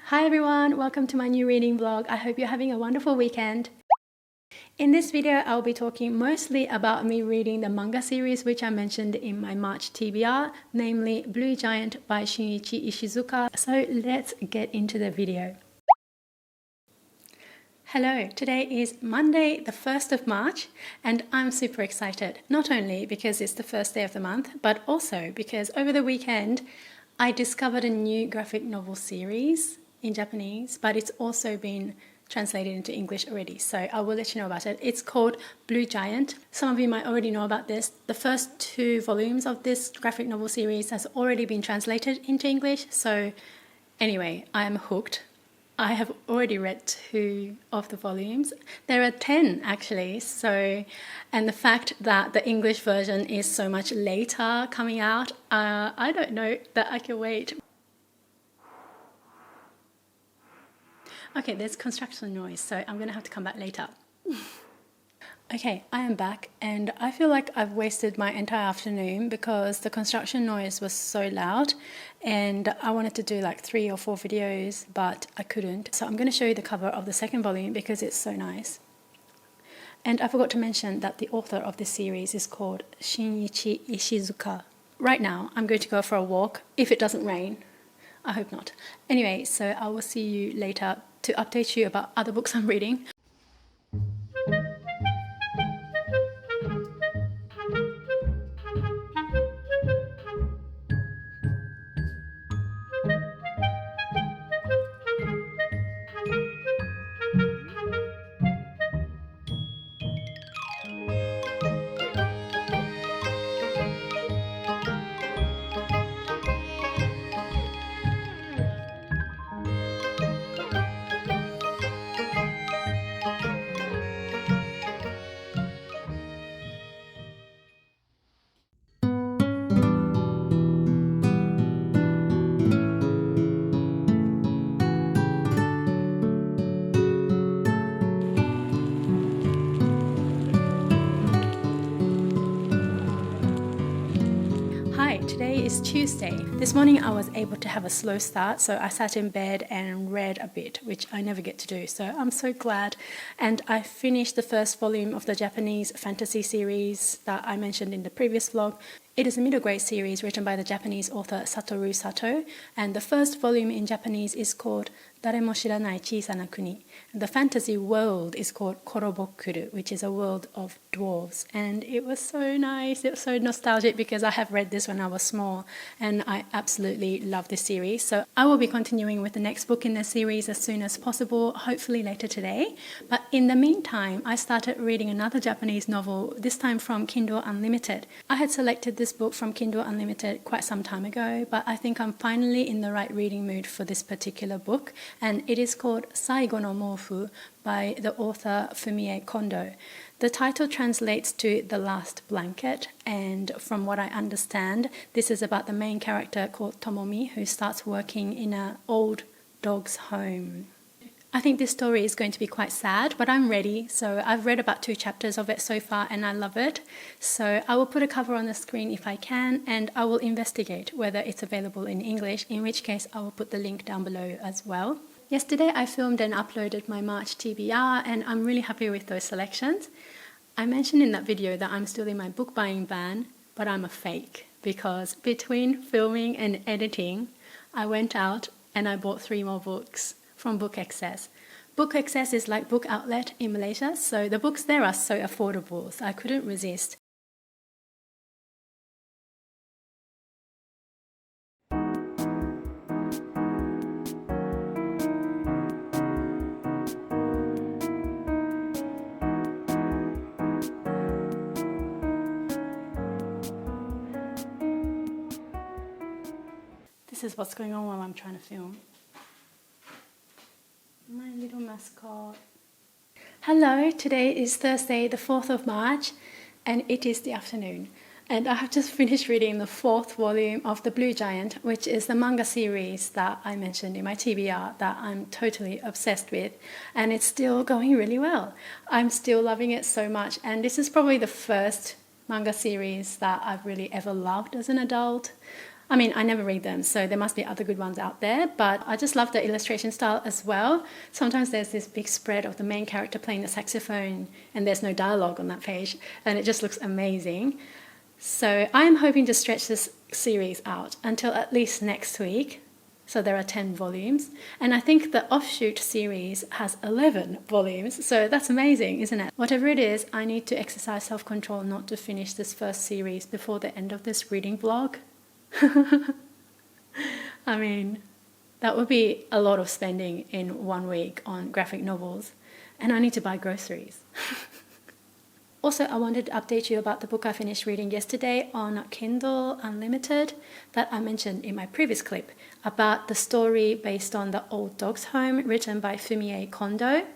Hi everyone, welcome to my new reading vlog. I hope you're having a wonderful weekend. In this video, I'll be talking mostly about me reading the manga series which I mentioned in my March TBR, namely Blue Giant by Shinichi Ishizuka. So let's get into the video. Hello, today is Monday the 1st of March and I'm super excited, not only because it's the first day of the month, but also because over the weekend I discovered a new graphic novel series in Japanese, but it's also been translated into English already, so I will let you know about it. It's called Blue Giant. Some of you might already know about this. The first 2 volumes of this graphic novel series has already been translated into English, so anyway, I am hooked. I have already read 2 of the volumes. There are 10 actually, so, and the fact that the English version is so much later coming out, I don't know that I can wait. Okay, there's construction noise, so I'm gonna have to come back later. Okay, I am back and I feel like I've wasted my entire afternoon because the construction noise was so loud and I wanted to do like 3 or 4 videos, but I couldn't. So I'm going to show you the cover of the second volume because it's so nice. And I forgot to mention that the author of this series is called Shinichi Ishizuka. Right now, I'm going to go for a walk if it doesn't rain. I hope not. Anyway, so I will see you later to update you about other books I'm reading. Today is Tuesday. This morning I was able to have a slow start, so I sat in bed and read a bit, which I never get to do, so I'm so glad. And I finished the first volume of the Japanese fantasy series that I mentioned in the previous vlog. It is a middle grade series written by the Japanese author Satoru Sato, and the first volume in Japanese is called Daremo Shiranai Chiisana Kuni. The fantasy world is called Korobokuru, which is a world of dwarves, and it was so nice. It was so nostalgic because I have read this when I was small and I absolutely love this series. So I will be continuing with the next book in the series as soon as possible, hopefully later today. But in the meantime, I started reading another Japanese novel, this time from Kindle Unlimited. I had selected this book from Kindle Unlimited quite some time ago, but I think I'm finally in the right reading mood for this particular book, and it is called Saigo no Moufu by the author Fumie Kondo. The title translates to The Last Blanket, and from what I understand, this is about the main character called Tomomi, who starts working in an old dog's home. I think this story is going to be quite sad, but I'm ready. So I've read about 2 chapters of it so far and I love it. So I will put a cover on the screen if I can, and I will investigate whether it's available in English, in which case I will put the link down below as well. Yesterday I filmed and uploaded my March TBR and I'm really happy with those selections. I mentioned in that video that I'm still in my book buying ban, but I'm a fake because between filming and editing, I went out and I bought 3 more books from Book Excess. Book Excess is like Book Outlet in Malaysia, so the books there are so affordable, so I couldn't resist. This is what's going on while I'm trying to film. My little mascot. Hello, today is Thursday the 4th of March and it is the afternoon. And I have just finished reading the 4th volume of The Blue Giant, which is the manga series that I mentioned in my TBR that I'm totally obsessed with. And it's still going really well. I'm still loving it so much, and this is probably the first manga series that I've really ever loved as an adult. I mean, I never read them, so there must be other good ones out there, but I just love the illustration style as well. Sometimes there's this big spread of the main character playing the saxophone and there's no dialogue on that page, and it just looks amazing. So I'm hoping to stretch this series out until at least next week. So there are 10 volumes, and I think the offshoot series has 11 volumes, so that's amazing, isn't it? Whatever it is, I need to exercise self-control not to finish this first series before the end of this reading vlog. I mean, that would be a lot of spending in 1 week on graphic novels, and I need to buy groceries. Also, I wanted to update you about the book I finished reading yesterday on Kindle Unlimited that I mentioned in my previous clip about the story based on The Old Dog's Home written by Fumie Kondo.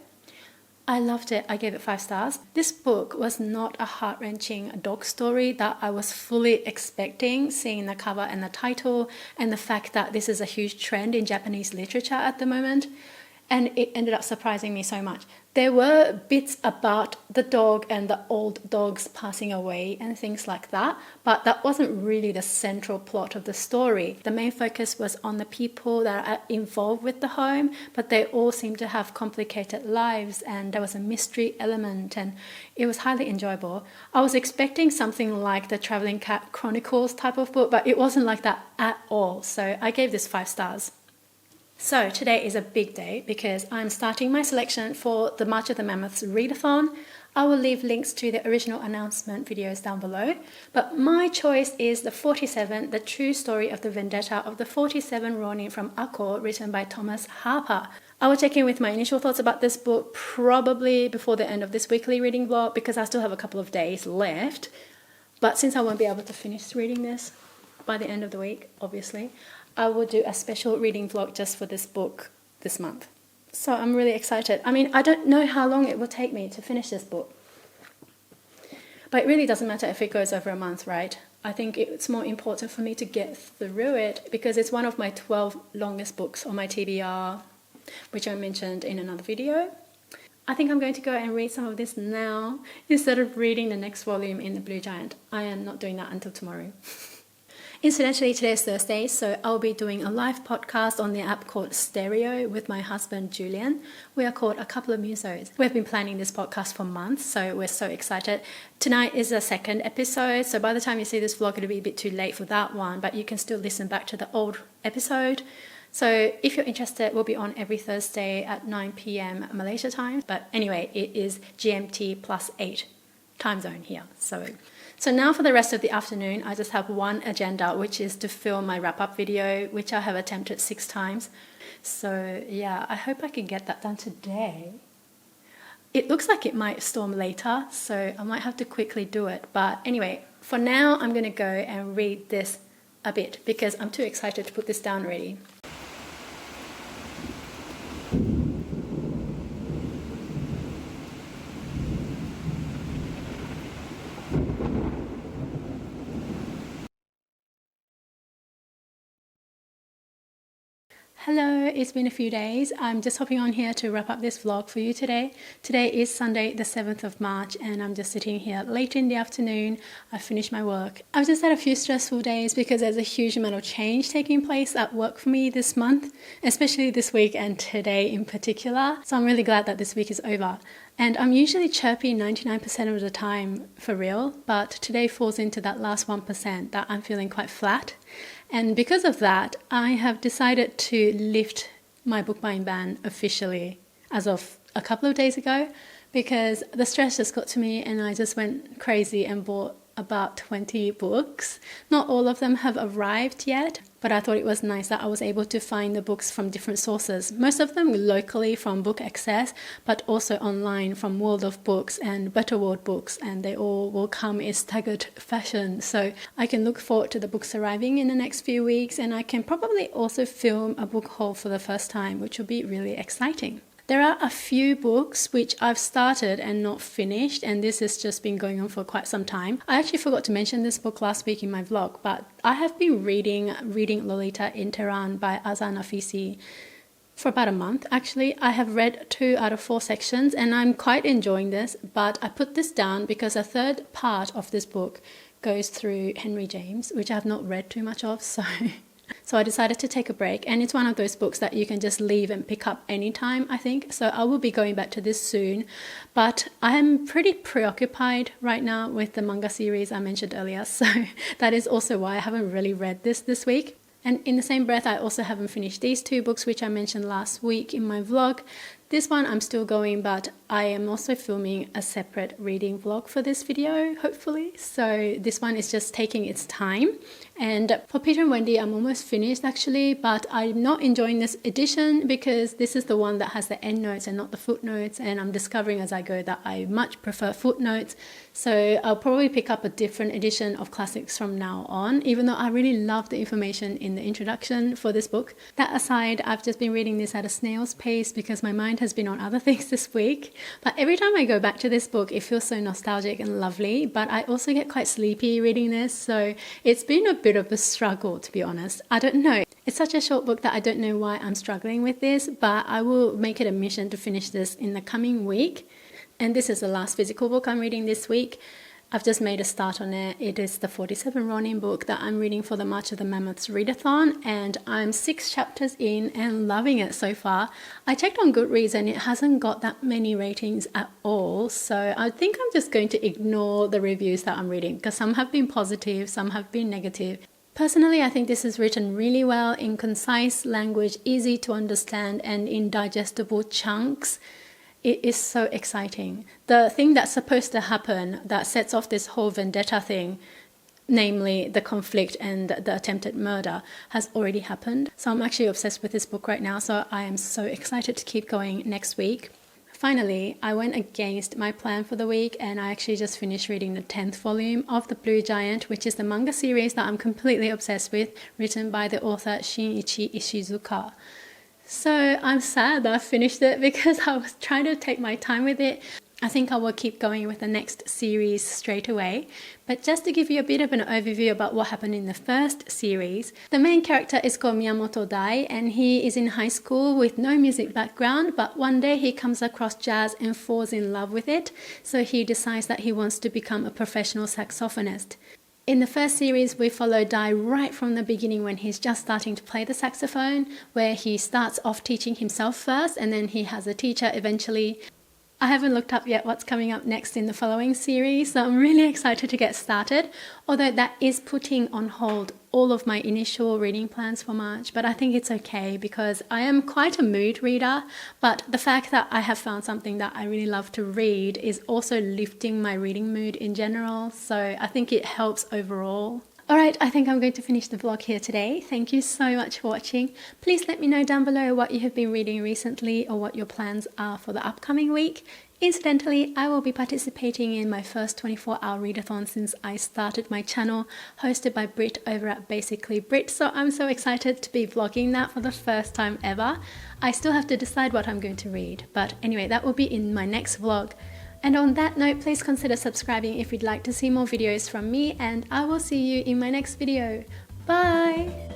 I loved it. I gave it 5 stars. This book was not a heart-wrenching dog story that I was fully expecting, seeing the cover and the title and the fact that this is a huge trend in Japanese literature at the moment. And it ended up surprising me so much. There were bits about the dog and the old dogs passing away and things like that, but that wasn't really the central plot of the story. The main focus was on the people that are involved with the home, but they all seem to have complicated lives, and there was a mystery element, and it was highly enjoyable. I was expecting something like the Traveling Cat Chronicles type of book, but it wasn't like that at all, so I gave this 5 stars. So today is a big day because I'm starting my selection for the March of the Mammoths Readathon. I will leave links to the original announcement videos down below, but my choice is the 47, the true story of the Vendetta of the 47 Rōnin from Ako, written by Thomas Harper. I will check in with my initial thoughts about this book probably before the end of this weekly reading vlog because I still have a couple of days left, but since I won't be able to finish reading this by the end of the week, obviously, I will do a special reading vlog just for this book this month. So I'm really excited. I mean, I don't know how long it will take me to finish this book. But it really doesn't matter if it goes over a month, right? I think it's more important for me to get through it because it's one of my 12 longest books on my TBR, which I mentioned in another video. I think I'm going to go and read some of this now instead of reading the next volume in the Blue Giant. I am not doing that until tomorrow. Incidentally, today is Thursday, so I'll be doing a live podcast on the app called Stereo with my husband Julian. We are called A Couple of Musos. We've been planning this podcast for months, so we're so excited. Tonight is the 2nd episode, so by the time you see this vlog, it'll be a bit too late for that one, but you can still listen back to the old episode. So if you're interested, we'll be on every Thursday at 9 p.m. Malaysia time. But anyway, it is GMT +8 time zone here. So now for the rest of the afternoon, I just have one agenda, which is to film my wrap-up video, which I have attempted 6 times. So yeah, I hope I can get that done today. It looks like it might storm later, so I might have to quickly do it. But anyway, for now, I'm going to go and read this a bit because I'm too excited to put this down already. Hello, it's been a few days. I'm just hopping on here to wrap up this vlog for you today. Today is Sunday the 7th of March and I'm just sitting here late in the afternoon. I finished my work. I've just had a few stressful days because there's a huge amount of change taking place at work for me this month, especially this week and today in particular. So I'm really glad that this week is over. And I'm usually chirpy 99% of the time for real, but today falls into that last 1% that I'm feeling quite flat. And because of that, I have decided to lift my book buying ban officially as of a couple of days ago because the stress just got to me and I just went crazy and bought about 20 books. Not all of them have arrived yet, but I thought it was nice that I was able to find the books from different sources. Most of them locally from Book Access, but also online from World of Books and Better World Books, and they all will come in staggered fashion. So I can look forward to the books arriving in the next few weeks, and I can probably also film a book haul for the first time, which will be really exciting. There are a few books which I've started and not finished, and this has just been going on for quite some time. I actually forgot to mention this book last week in my vlog, but I have been reading Lolita in Tehran by Azar Nafisi for about a month. Actually, I have read 2 out of 4 sections and I'm quite enjoying this, but I put this down because a third part of this book goes through Henry James, which I have not read too much of, so I decided to take a break, and it's one of those books that you can just leave and pick up anytime, I think. So I will be going back to this soon, but I am pretty preoccupied right now with the manga series I mentioned earlier, so that is also why I haven't really read this week. And in the same breath, I also haven't finished these 2 books which I mentioned last week in my vlog. This one I'm still going, but I am also filming a separate reading vlog for this video, hopefully. So this one is just taking its time. And for Peter and Wendy, I'm almost finished actually, but I'm not enjoying this edition because this is the one that has the endnotes and not the footnotes. And I'm discovering as I go that I much prefer footnotes. So I'll probably pick up a different edition of classics from now on, even though I really love the information in the introduction for this book. That aside, I've just been reading this at a snail's pace because my mind has been on other things this week. But every time I go back to this book, it feels so nostalgic and lovely, but I also get quite sleepy reading this, so it's been a bit of a struggle, to be honest. I don't know. It's such a short book that I don't know why I'm struggling with this, but I will make it a mission to finish this in the coming week. And this is the last physical book I'm reading this week. I've just made a start on it. It is the 47 Rōnin book that I'm reading for the March of the Mammoths Readathon, and I'm 6 chapters in and loving it so far. I checked on Goodreads and it hasn't got that many ratings at all, so I think I'm just going to ignore the reviews that I'm reading because some have been positive, some have been negative. Personally, I think this is written really well in concise language, easy to understand, and in digestible chunks. It is so exciting. The thing that's supposed to happen that sets off this whole vendetta thing, namely the conflict and the attempted murder, has already happened. So I'm actually obsessed with this book right now, so I am so excited to keep going next week. Finally, I went against my plan for the week and I actually just finished reading the 10th volume of The Blue Giant, which is the manga series that I'm completely obsessed with, written by the author Shinichi Ishizuka. So I'm sad that I finished it because I was trying to take my time with it. I think I will keep going with the next series straight away. But just to give you a bit of an overview about what happened in the first series, the main character is called Miyamoto Dai, and he is in high school with no music background, but one day he comes across jazz and falls in love with it, so he decides that he wants to become a professional saxophonist. In the first series, we follow Dai right from the beginning when he's just starting to play the saxophone, where he starts off teaching himself first and then he has a teacher eventually. I haven't looked up yet what's coming up next in the following series, so I'm really excited to get started, although that is putting on hold all of my initial reading plans for March, but I think it's okay because I am quite a mood reader, but the fact that I have found something that I really love to read is also lifting my reading mood in general, so I think it helps overall. Alright, I think I'm going to finish the vlog here today. Thank you so much for watching. Please let me know down below what you have been reading recently or what your plans are for the upcoming week. Incidentally, I will be participating in my first 24-hour readathon since I started my channel, hosted by Britt over at Basically Britt, so I'm so excited to be vlogging that for the first time ever. I still have to decide what I'm going to read, but anyway, that will be in my next vlog. And on that note, please consider subscribing if you'd like to see more videos from me, and I will see you in my next video. Bye!